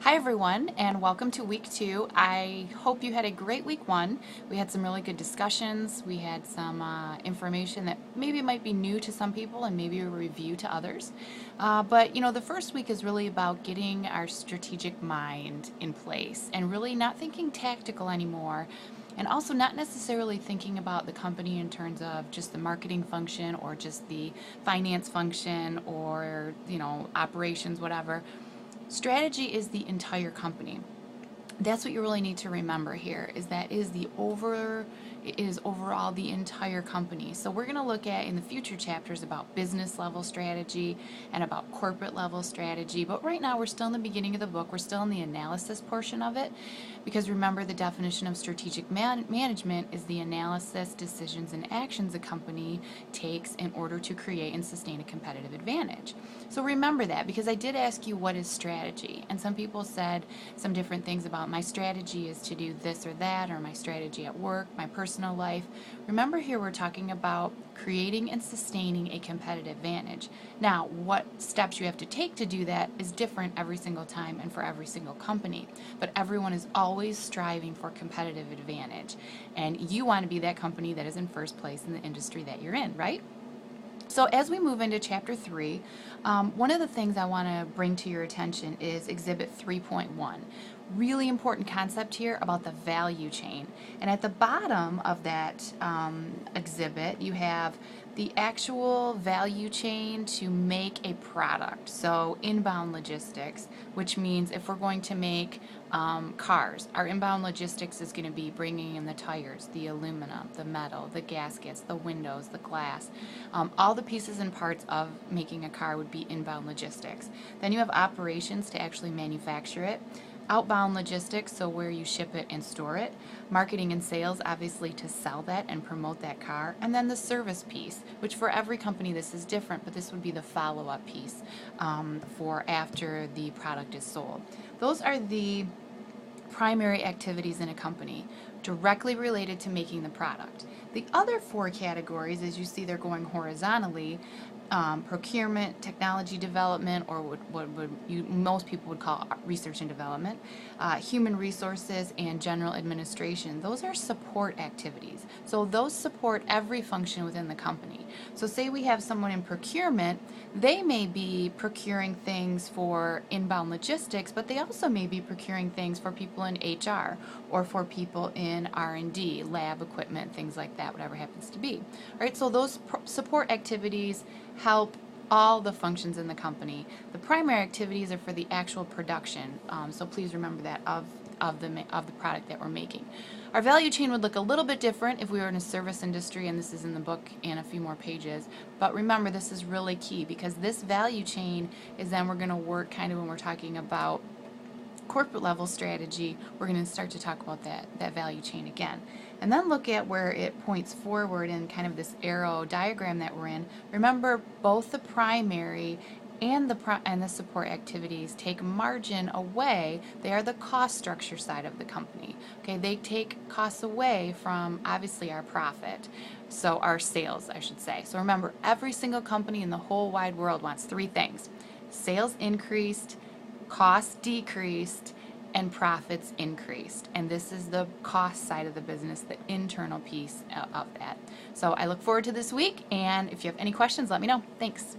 Hi everyone, and welcome to week 2. I hope you had a great week 1. We had some really good discussions. We had some information that maybe might be new to some people and maybe a review to others. But the first week is really about getting our strategic mind in place and really not thinking tactical anymore. And also not necessarily thinking about the company in terms of just the marketing function or just the finance function or, operations, whatever. Strategy is the entire company. That's what you really need to remember here is that it is overall the entire company. So we're going to look at in the future chapters about business level strategy and about corporate level strategy, but right now we're still in the beginning of the book. We're still in the analysis portion of it, because remember, the definition of strategic management is the analysis, decisions, and actions a company takes in order to create and sustain a competitive advantage. So remember that, because I did ask you what is strategy, and some people said some different things about my strategy is to do this or that, or my strategy at work, my personal life. Remember, here we're talking about creating and sustaining a competitive advantage. Now, what steps you have to take to do that is different every single time and for every single company, but everyone is always striving for competitive advantage, and you want to be that company that is in first place in the industry that you're in, right? So as we move into chapter 3, one of the things I want to bring to your attention is exhibit 3.1. Really important concept here about the value chain. And at the bottom of that exhibit, you have the actual value chain to make a product. So inbound logistics, which means if we're going to make cars, our inbound logistics is going to be bringing in the tires, the aluminum, the metal, the gaskets, the windows, the glass. All the pieces and parts of making a car would be inbound logistics. Then you have operations to actually manufacture it. Outbound logistics, so where you ship it and store it. Marketing and sales, obviously, to sell that and promote that car. And then the service piece, which for every company this is different, but this would be the follow-up piece for after the product is sold. Those are the primary activities in a company directly related to making the product. The other 4 categories, as you see they're going horizontally, procurement, technology development, or what most people would call research and development, human resources, and general administration. Those are support activities. So those support every function within the company. So say we have someone in procurement, they may be procuring things for inbound logistics, but they also may be procuring things for people in HR or for people in R&D, lab equipment, things like that, whatever happens to be. All right, so those support activities help all the functions in the company. The primary activities are for the actual production, so please remember that of the product that we're making. Our value chain would look a little bit different if we were in a service industry, and this is in the book and a few more pages. But remember, this is really key, because this value chain is then we're going to work kind of when we're talking about corporate level strategy. We're going to start to talk about that value chain again, and then look at where it points forward in kind of this arrow diagram that we're in. Remember, both the primary and the support activities take margin away. They are the cost structure side of the company. Okay, they take costs away from obviously our profit, so our sales, I should say. So remember, every single company in the whole wide world wants 3 things: sales increased, costs decreased, and profits increased. And this is the cost side of the business, the internal piece of that. So I look forward to this week, and if you have any questions, let me know. Thanks.